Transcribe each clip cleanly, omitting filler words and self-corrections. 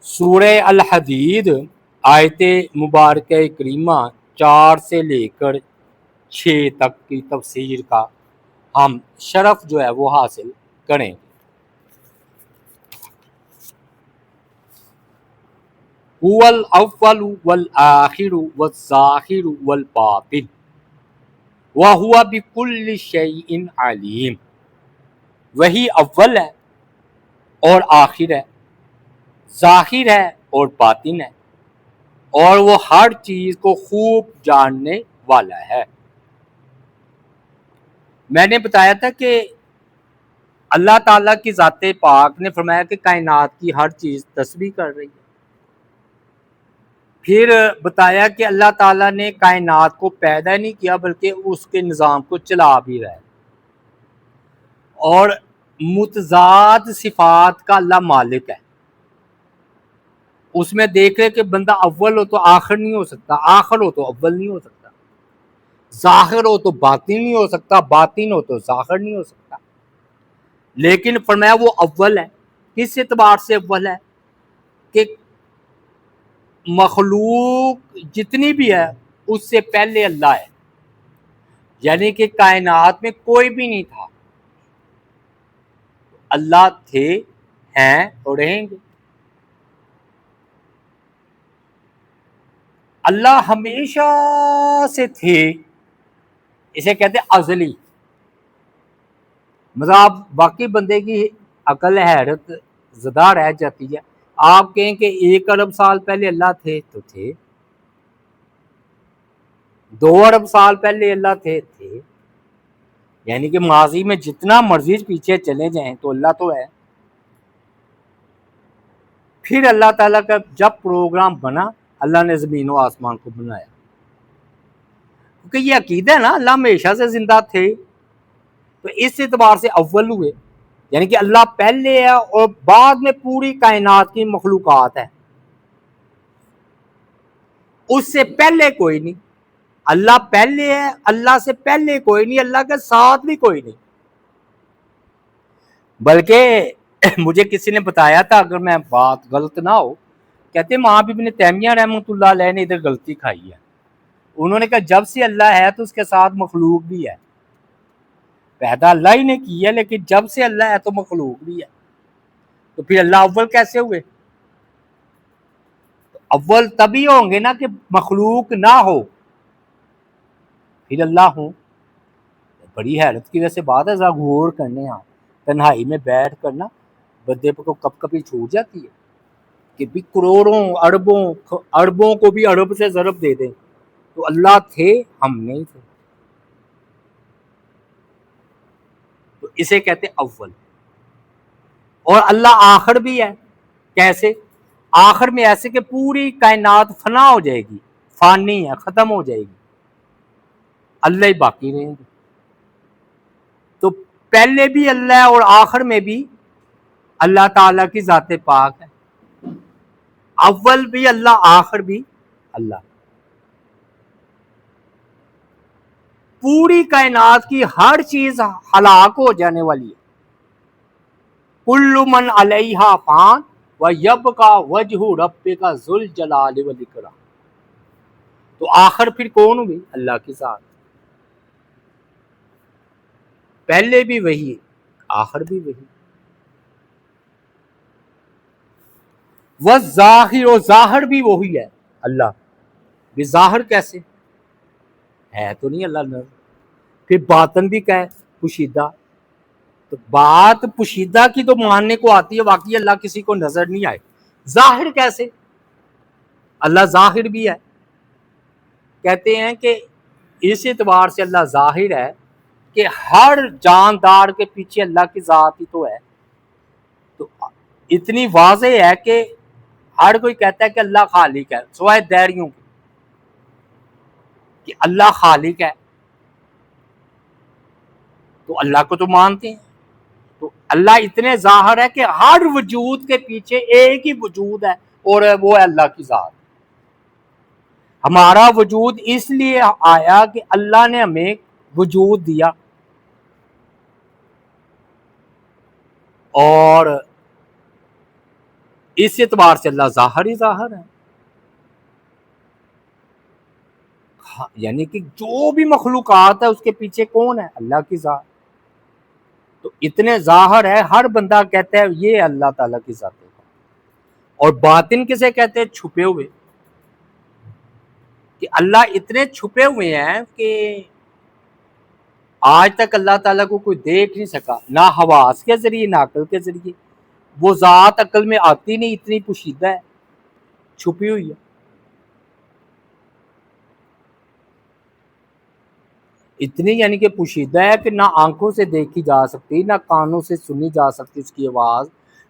سورہ الحدید آیت مبارکہ کریمہ 4 سے لے کر 6 تک کی تفسیر کا ہم شرف جو ہے وہ حاصل کریں۔ هو الاول والآخر والظاہر والباطن وهو بكل شيء علیم، وہی اول ہے اور آخر ہے، ظاہر ہے اور باطن ہے، اور وہ ہر چیز کو خوب جاننے والا ہے۔ میں نے بتایا تھا کہ اللہ تعالیٰ کی ذات پاک نے فرمایا کہ کائنات کی ہر چیز تسبیح کر رہی ہے۔ پھر بتایا کہ اللہ تعالیٰ نے کائنات کو پیدا نہیں کیا بلکہ اس کے نظام کو چلا بھی رہا ہے، اور متضاد صفات کا اللہ مالک ہے۔ اس میں دیکھ رہے کہ بندہ اول ہو تو آخر نہیں ہو سکتا، آخر ہو تو اول نہیں ہو سکتا، ظاہر ہو تو باطن نہیں ہو سکتا، باطن ہو تو ظاہر نہیں ہو سکتا۔ لیکن فرمایا وہ اول ہے۔ کس اعتبار سے اول ہے؟ کہ مخلوق جتنی بھی ہے اس سے پہلے اللہ ہے، یعنی کہ کائنات میں کوئی بھی نہیں تھا، اللہ تھے، ہیں اور رہیں گے۔ اللہ ہمیشہ سے تھے، اسے کہتے ازلی۔ مطلب باقی بندے کی عقل حیرت زدہ رہ جاتی ہے۔ آپ کہیں کہ 1 ارب سال پہلے اللہ تھے تو تھے، 2 ارب سال پہلے اللہ تھے، یعنی کہ ماضی میں جتنا مرضی پیچھے چلے جائیں تو اللہ تو ہے۔ پھر اللہ تعالیٰ کا جب پروگرام بنا، اللہ نے زمین و آسمان کو بنایا، کیونکہ یہ عقیدہ ہے نا اللہ ہمیشہ سے زندہ تھے، تو اس اعتبار سے اول ہوئے، یعنی کہ اللہ پہلے ہے اور بعد میں پوری کائنات کی مخلوقات ہے۔ اس سے پہلے کوئی نہیں، اللہ پہلے ہے، اللہ سے پہلے کوئی نہیں، اللہ کے ساتھ بھی کوئی نہیں۔ بلکہ مجھے کسی نے بتایا تھا، اگر میں بات غلط نہ ہو، کہتے وہاں بھی ابن تیمیہ رحمۃ اللہ علیہ نے ادھر غلطی کھائی ہے۔ انہوں نے کہا جب سے اللہ ہے تو اس کے ساتھ مخلوق بھی ہے، پیدا اللہ ہی نے کی ہے لیکن جب سے اللہ ہے تو مخلوق بھی ہے، تو پھر اللہ اول کیسے ہوئے؟ اول تبھی ہوں گے نا کہ مخلوق نہ ہو، پھر اللہ ہوں۔ بڑی حیرت کی ویسے بات ہے، ذرا غور کرنے، ہاں تنہائی میں بیٹھ کرنا بندے کو کب کبھی چھوٹ جاتی ہے کہ بھی کروڑوں اربوں کو بھی ارب سے ضرب دے دیں تو اللہ تھے، ہم نہیں تھے، تو اسے کہتے اول۔ اور اللہ آخر بھی ہے۔ کیسے؟ آخر میں ایسے کہ پوری کائنات فنا ہو جائے گی، فانی ہے، ختم ہو جائے گی، اللہ ہی باقی رہیں گے۔ تو پہلے بھی اللہ ہے اور آخر میں بھی اللہ تعالیٰ کی ذات پاک ہے، اول بھی اللہ، آخر بھی اللہ۔ پوری کائنات کی ہر چیز ہلاک ہو جانے والی ہے۔ کل من علیہا فان ویبقی وجہ ربک ذو الجلال والاکرام۔ تو آخر پھر کون ہوئی؟ اللہ کی ذات۔ پہلے بھی وہی، آخر بھی وہی۔ والظاہر، و ظاہر بھی وہی ہے اللہ۔ بھی ظاہر کیسے ہے؟ تو نہیں اللہ نظر۔ پھر باطن بھی کیا ہے؟ پوشیدہ۔ تو بات پوشیدہ کی تو ماننے کو آتی ہے، واقعی اللہ کسی کو نظر نہیں آئے۔ ظاہر کیسے؟ اللہ ظاہر بھی ہے۔ کہتے ہیں کہ اس اعتبار سے اللہ ظاہر ہے کہ ہر جاندار کے پیچھے اللہ کی ذات ہی تو ہے۔ تو اتنی واضح ہے کہ ہر کوئی کہتا ہے کہ اللہ خالق ہے، سوائے دیریوں کی کہ اللہ خالق ہے، تو اللہ کو تو مانتے ہیں۔ تو اللہ اتنے ظاہر ہے کہ ہر وجود کے پیچھے ایک ہی وجود ہے اور وہ ہے اللہ کی ذات۔ ہمارا وجود اس لیے آیا کہ اللہ نے ہمیں وجود دیا، اور اس اعتبار سے اللہ ظاہر ہی ظاہر ہے. یعنی کہ جو بھی مخلوقات ہے اس کے پیچھے کون ہے؟ اللہ کی ذات. تو اتنے ظاہر ہے، ہر بندہ کہتا ہے یہ اللہ تعالیٰ کی ذات ہے. اور باطن کسے کہتے ہیں؟ چھپے ہوئے. کہ اللہ اتنے چھپے ہوئے ہیں کہ آج تک اللہ تعالیٰ کو کوئی دیکھ نہیں سکا، نہ حواس کے ذریعے نہ عقل کے ذریعے. وہ ذات عقل میں آتی نہیں، اتنی پوشیدہ ہے، چھپی ہوئی ہے. اتنی یعنی کہ پوشیدہ ہے کہ نہ آنکھوں سے دیکھی جا سکتی، نہ کانوں سے سنی جا سکتی اس کی آواز،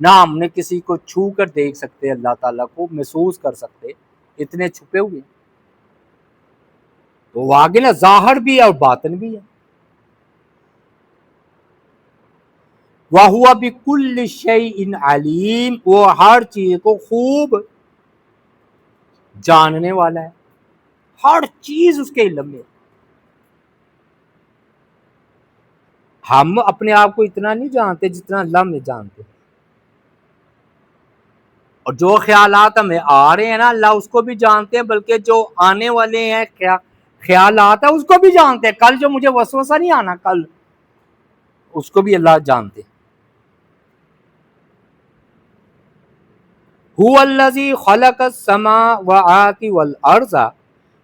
نہ ہم نے کسی کو چھو کر دیکھ سکتے، اللہ تعالیٰ کو محسوس کر سکتے، اتنے چھپے ہوئے. تو وہ آگے نا ظاہر بھی ہے اور باطن بھی ہے. وَهُوَ بِكُلِّ شَيْءٍ عَلِيمٌ، وہ ہر چیز کو خوب جاننے والا ہے، ہر چیز اس کے علم میں. ہم اپنے آپ کو اتنا نہیں جانتے جتنا اللہ میں جانتے. اور جو خیالات ہمیں آ رہے ہیں نا اللہ اس کو بھی جانتے ہیں، بلکہ جو آنے والے ہیں خیالات ہیں اس کو بھی جانتے ہیں. کل جو مجھے وسوسہ نہیں آنا کل، اس کو بھی اللہ جانتے. هو الذی خلق السماوات والارض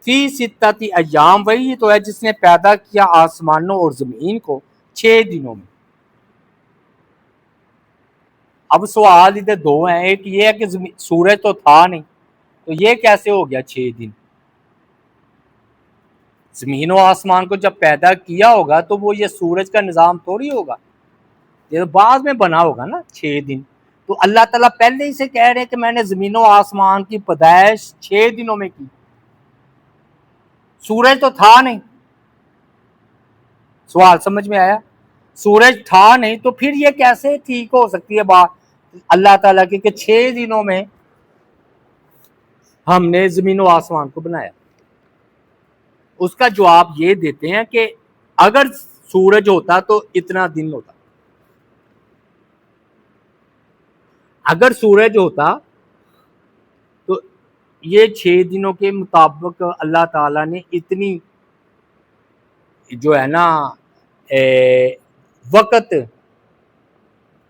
فی ستۃ ایام، وہی تو ہے جس نے پیدا کیا آسمانوں اور زمین کو 6 دنوں میں. اب سوال ادھر دو ہیں، ایک یہ ہے کہ سورج تو تھا نہیں تو یہ کیسے ہو گیا 6 دن؟ زمین و آسمان کو جب پیدا کیا ہوگا تو وہ یہ سورج کا نظام تھوڑی ہوگا، یہ بعد میں بنا ہوگا نا 6 دن. تو اللہ تعالیٰ پہلے ہی سے کہہ رہے ہیں کہ میں نے زمین و آسمان کی پیدائش 6 دنوں میں کی. سورج تو تھا نہیں. سوال سمجھ میں آیا؟ سورج تھا نہیں تو پھر یہ کیسے ٹھیک ہو سکتی ہے بات اللہ تعالیٰ کی کہ 6 دنوں میں ہم نے زمین و آسمان کو بنایا؟ اس کا جواب یہ دیتے ہیں کہ اگر سورج ہوتا تو اتنا دن ہوتا. اگر سورج ہوتا تو یہ 6 دنوں کے مطابق اللہ تعالیٰ نے اتنی جو ہے نا وقت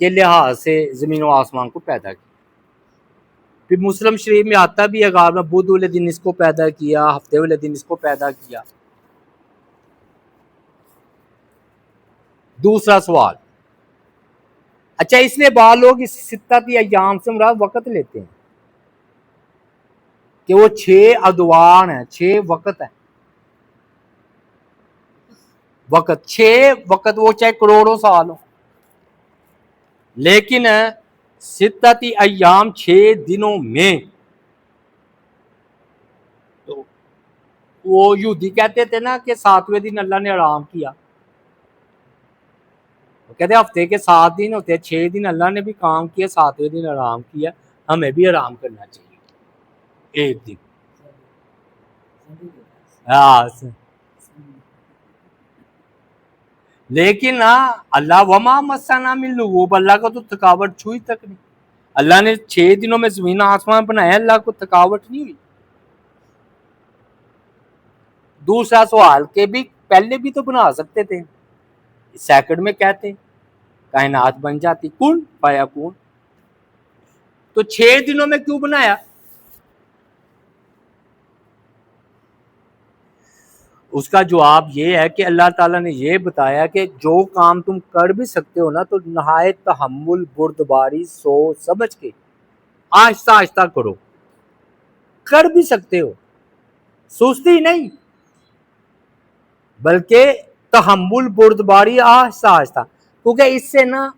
کے لحاظ سے زمین و آسمان کو پیدا کیا. پھر مسلم شریف میں آتا بھی ہے میں بدھ والے دن اس کو پیدا کیا، ہفتے والے دن اس کو پیدا کیا. دوسرا سوال، اچھا اس لیے بعض لوگ اس ستۃ ایام سے مراد وقت لیتے ہیں کہ وہ 6 ادوار ہیں، 6 وقت ہیں. وقت 6 وقت وہ چاہے کروڑوں سال ہو، لیکن ستۃ ایام 6 دنوں میں. تو وہ یہودی کہتے تھے نا کہ 7ویں دن اللہ نے آرام کیا. وہ کہتے ہیں ہفتے کے 7 دن ہوتے ہیں، 6 دن اللہ نے بھی کام کیا، 7ویں دن آرام کیا. ہمیں بھی آرام کرنا چاہیے 1 دن. لیکن اللہ وما مسنا من لغوب، اللہ کو تو تھکاوٹ چھوئی تک نہیں. اللہ نے 6 دنوں میں زمین آسمان بنایا، اللہ کو تھکاوٹ نہیں ہوئی. دوسرا سوال کہ بھی پہلے بھی تو بنا سکتے تھے، سیکنڈ میں کہتے کائنات بن جاتی، کن فیکون. تو 6 دنوں میں کیوں بنایا؟ اس کا جواب یہ ہے کہ اللہ تعالیٰ نے یہ بتایا کہ جو کام تم کر بھی سکتے ہو نا تو نہایت تحمل، بردباری، سوچ سمجھ کے آہستہ آہستہ کرو. کر بھی سکتے ہو، سستی نہیں بلکہ تحمل، بردباری، آہستہ آہستہ، کیونکہ اس سے نا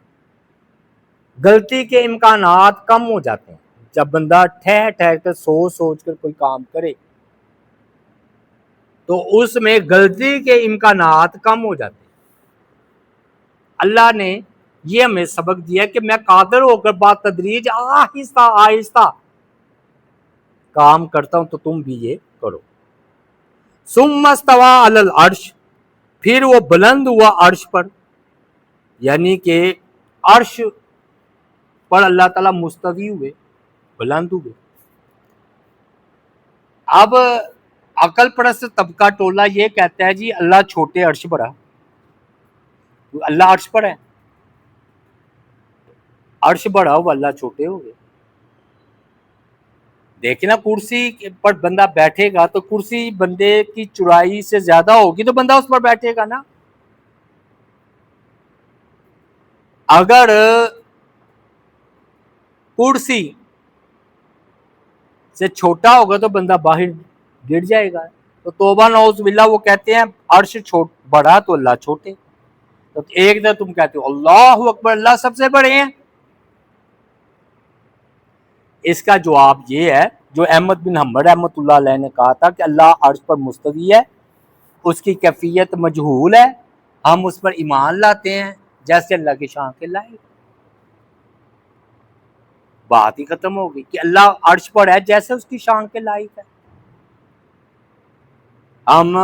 غلطی کے امکانات کم ہو جاتے ہیں. جب بندہ ٹھہر ٹھہر کر سوچ کر کوئی کام کرے تو اس میں غلطی کے امکانات کم ہو جاتے ہیں. اللہ نے یہ ہمیں سبق دیا کہ میں قادر ہو کر بات تدریج آہستہ آہستہ کام کرتا ہوں، تو تم بھی یہ کرو. ثم استوى علی العرش، پھر وہ بلند ہوا عرش پر، یعنی کہ عرش پر اللہ تعالیٰ مستوی ہوئے. بلند ہوئے. اب عقل پرست طبقہ ٹولہ یہ کہتا ہے جی اللہ چھوٹے عرش پر ہے. اللہ عرش پر ہے, عرش بڑا ہو اللہ چھوٹے ہو گئے. دیکھیں نا کرسی پر بندہ بیٹھے گا تو کرسی بندے کی چوڑائی سے زیادہ ہوگی تو بندہ اس پر بیٹھے گا نا. اگر کرسی سے چھوٹا ہوگا تو بندہ باہر گر جائے گا. تو توبہ نعوذ باللہ وہ کہتے ہیں عرش بڑا تو اللہ چھوٹے. تو ایک دن تم کہتے ہو اللہ اکبر اللہ سب سے بڑے ہیں. اس کا جواب یہ ہے جو احمد بن حنبل رحمۃ اللہ علیہ نے کہا تھا کہ اللہ عرش پر مستوی ہے, اس کی کیفیت مجہول ہے, ہم اس پر ایمان لاتے ہیں جیسے اللہ کی شان کے لائق. بات ہی ختم ہوگی کہ اللہ عرش پر ہے جیسے اس کی شان کے لائق ہے. ہم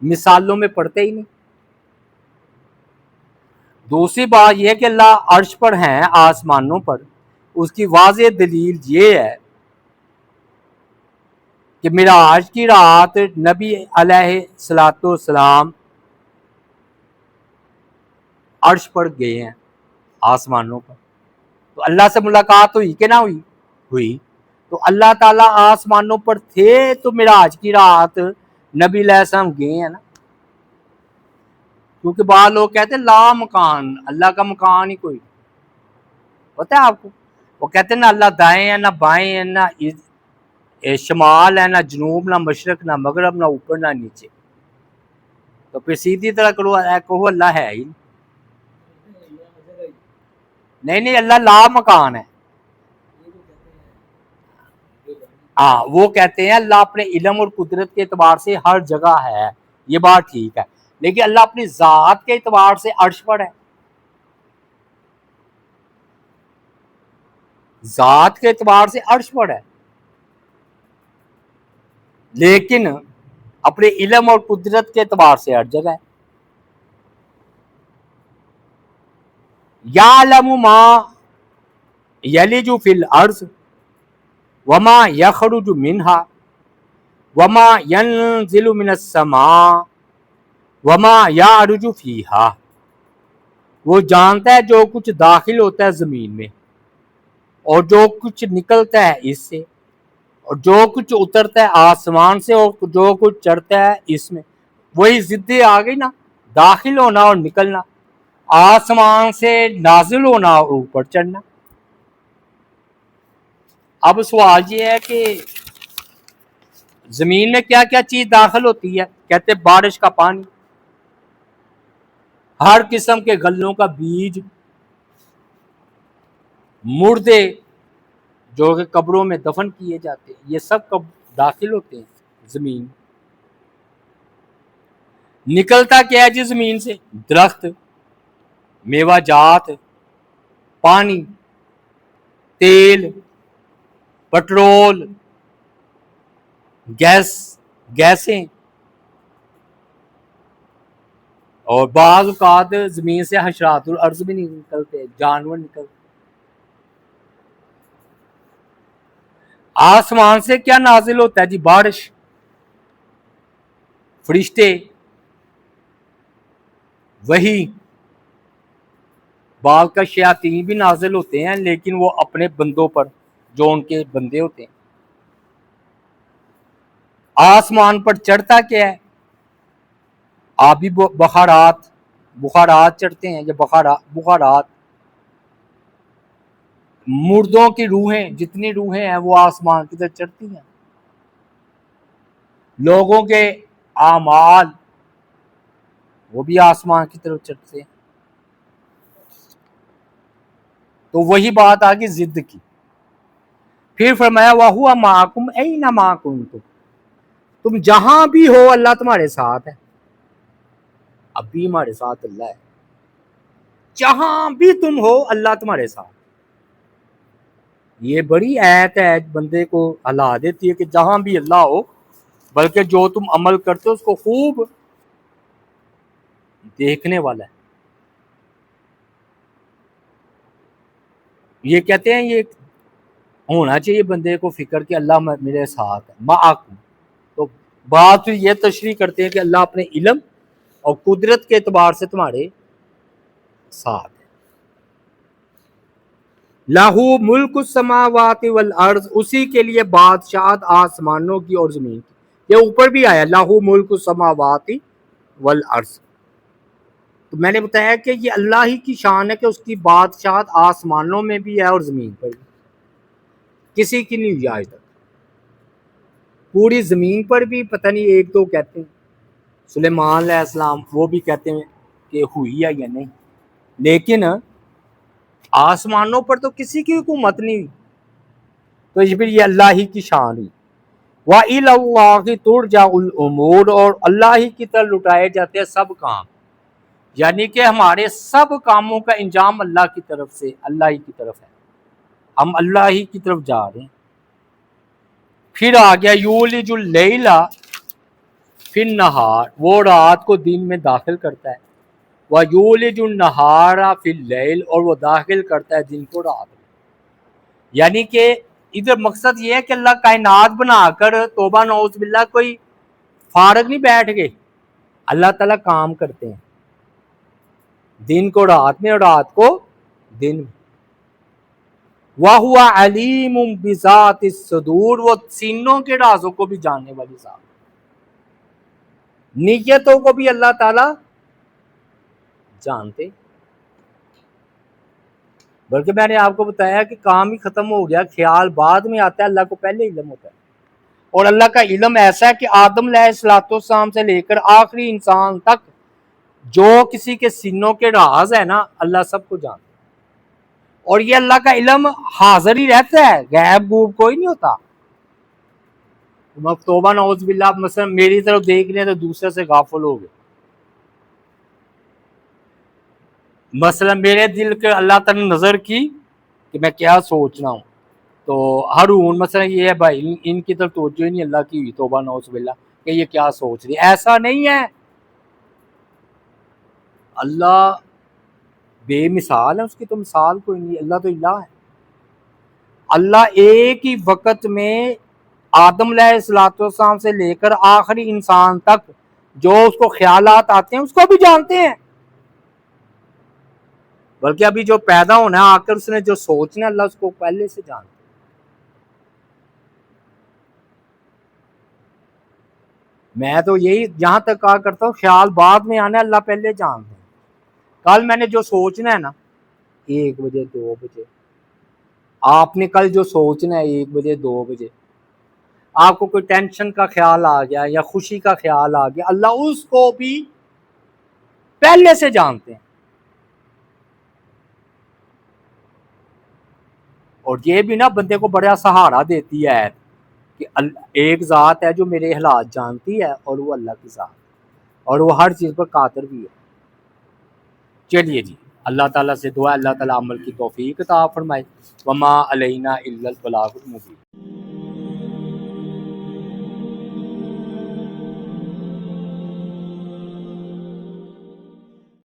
مثالوں میں پڑھتے ہی نہیں. دوسری بات یہ کہ اللہ عرش پر ہیں آسمانوں پر, اس کی واضح دلیل یہ ہے کہ معراج کی رات نبی علیہ الصلوۃ والسلام عرش پر گئے ہیں آسمانوں پر. تو اللہ سے ملاقات ہوئی کہ نہ ہوئی؟ ہوئی. تو اللہ تعالیٰ آسمانوں پر تھے تو معراج کی رات نبی علیہ السلام گئے ہیں نا. کیونکہ بعض لوگ کہتے ہیں لا مکان, اللہ کا مکان ہی کوئی پتہ ہے آپ کو. وہ کہتے ہیں نہ اللہ دائیں ہے نہ بائیں ہے, نہ شمال ہے نہ جنوب, نہ مشرق نہ مغرب, نہ اوپر نہ نیچے. تو پھر سیدھی طرح کہو اللہ ہے ہی نہیں, اللہ لا مکان ہے. ہاں وہ کہتے ہیں اللہ اپنے علم اور قدرت کے اعتبار سے ہر جگہ ہے, یہ بات ٹھیک ہے, لیکن اللہ اپنی ذات کے اعتبار سے عرش پر ہے. ذات کے اعتبار سے عرش پر ہے, لیکن اپنے علم اور قدرت کے اعتبار سے ہر جگہ ہے. یعلم ما یلج فی الارض وما یخرج منها وما ینزل من السماء وما یعرج فیہا. وہ جانتا ہے جو کچھ داخل ہوتا ہے زمین میں اور جو کچھ نکلتا ہے اس سے, اور جو کچھ اترتا ہے آسمان سے اور جو کچھ چڑھتا ہے اس میں. وہی ضدیں آ گئی نا, داخل ہونا اور نکلنا, آسمان سے نازل ہونا اور اوپر چڑھنا. اب سوال یہ ہے کہ زمین میں کیا کیا چیز داخل ہوتی ہے؟ کہتے بارش کا پانی, ہر قسم کے غلوں کا بیج, مردے جو کہ قبروں میں دفن کیے جاتے ہیں, یہ سب کب داخل ہوتے ہیں زمین. نکلتا کیا ہے جی زمین سے؟ درخت, میوہ جات, پانی, تیل, پٹرول, گیسیں, اور بعض اوقات زمین سے حشرات الارض بھی نکلتے, جانور نکلتے. آسمان سے کیا نازل ہوتا ہے جی؟ بارش, فرشتے, وہی, بعض کا شیاطین بھی نازل ہوتے ہیں لیکن وہ اپنے بندوں پر جو ان کے بندے ہوتے ہیں. آسمان پر چڑھتا کیا ہے؟ آبی بخارات چڑھتے ہیں, یہ بخارات. مردوں کی روحیں, جتنی روحیں ہیں وہ آسمان کی طرف چڑھتی ہیں. لوگوں کے اعمال وہ بھی آسمان کی طرف چڑھتے ہیں. تو وہی بات آگی ضد کی. پھر فرمایا وَهُوَ مَعَكُمْ أَيْنَمَا كُنتُمْ, تم جہاں بھی ہو اللہ تمہارے ساتھ ہے. اب بھی ہمارے ساتھ اللہ ہے, جہاں بھی تم ہو اللہ تمہارے ساتھ. یہ بڑی ایت ہے, بندے کو ہلا دیتی ہے کہ جہاں بھی اللہ ہو, بلکہ جو تم عمل کرتے ہو اس کو خوب دیکھنے والا ہے. یہ کہتے ہیں یہ ہونا چاہیے بندے کو فکر کہ اللہ میرے ساتھ ہے، معکم. تو بات یہ تشریح کرتے ہیں کہ اللہ اپنے علم اور قدرت کے اعتبار سے تمہارے ساتھ ہے. لاہو ملک السماوات والارض، اسی کے لیے بادشاہت آسمانوں کی اور زمین کی. یہ اوپر بھی آیا لاہو ملک السماوات والارض. تو میں نے بتایا کہ یہ اللہ ہی کی شان ہے کہ اس کی بادشاہت آسمانوں میں بھی ہے اور زمین پر بھی. کسی کی نہیں ہوئی آج تک. پوری زمین پر بھی پتہ نہیں ایک دو کہتے ہیں، سلیمان علیہ السلام وہ بھی کہتے ہیں کہ ہوئی ہے یا نہیں، لیکن آسمانوں پر تو کسی کی حکومت نہیں ہوئی. تو یہ اللہ ہی کی شان ہوئی. وَإِلَى اللَّهِ تُرْجَعُ الْأُمُورُ، اور اللہ ہی کی طرف لٹائے جاتے ہیں سب کام. یعنی کہ ہمارے سب کاموں کا انجام اللہ کی طرف سے، اللہ ہی کی طرف ہے، ہم اللہ ہی کی طرف جا رہے ہیں. پھر آ گیا یولج اللیل فی النہار، وہ رات کو دن میں داخل کرتا ہے. وَیولج النہار فی اللیل، اور وہ داخل کرتا ہے دن کو رات میں. یعنی کہ ادھر مقصد یہ ہے کہ اللہ کائنات بنا کر توبہ نعوذ باللہ کوئی فارغ نہیں بیٹھ گئے، اللہ تعالیٰ کام کرتے ہیں، دن کو رات میں اور رات کو دن میں. وَهُوَ عَلِيمٌ بِذَاتِ الصُّدُورِ، وہ سینوں کے رازوں کو بھی جاننے والی ذات. نیتوں کو بھی اللہ تعالیٰ جانتے. بلکہ میں نے آپ کو بتایا کہ کام ہی ختم ہو گیا، خیال بعد میں آتا ہے، اللہ کو پہلے علم ہوتا ہے. اور اللہ کا علم ایسا ہے کہ آدم علیہ السلام سے لے کر آخری انسان تک جو کسی کے سینوں کے راز ہے نا، اللہ سب کو جانتا ہے. اور یہ اللہ کا علم حاضر ہی رہتا ہے، غیب گوب کوئی نہیں ہوتا. توبہ نعوذ باللہ مثلا میری طرف دیکھ لیں تو دوسرے سے غافل ہو گئے. مثلا میرے دل کے اللہ تعالی نے نظر کی کہ میں کیا سوچ رہا ہوں، تو ہارون مثلا یہ ہے بھائی ان کی طرف توجہ ہی نہیں اللہ کی ہوئی، توبہ نعوذ باللہ کہ یہ کیا سوچ رہی. ایسا نہیں ہے، اللہ بے مثال ہے، اس کی تو مثال کوئی نہیں. اللہ تو الہ ہے. اللہ ایک ہی وقت میں آدم علیہ السلام سے لے کر آخری انسان تک جو اس کو خیالات آتے ہیں اس کو بھی جانتے ہیں. بلکہ ابھی جو پیدا ہونا ہے آ کر اس نے جو سوچنا ہے اللہ اس کو پہلے سے جانتا ہے. میں تو یہی یہاں تک کہا کرتا ہوں خیال بعد میں آنا ہے، اللہ پہلے جانتے ہیں. کل میں نے جو سوچنا ہے نا 1 بجے 2 بجے، آپ نے کل جو سوچنا ہے 1 بجے 2 بجے، آپ کو کوئی ٹینشن کا خیال آ گیا یا خوشی کا خیال آ گیا، اللہ اس کو بھی پہلے سے جانتے ہیں. اور یہ بھی نا بندے کو بڑا سہارا دیتی ہے کہ ایک ذات ہے جو میرے حالات جانتی ہے، اور وہ اللہ کی ذات، اور وہ ہر چیز پر قادر بھی ہے. چلیے جی، اللہ تعالیٰ سے دعا اللہ تعالیٰ عمل کی توفیق عطا فرمائے. وما علینا الا البلاغ المبین.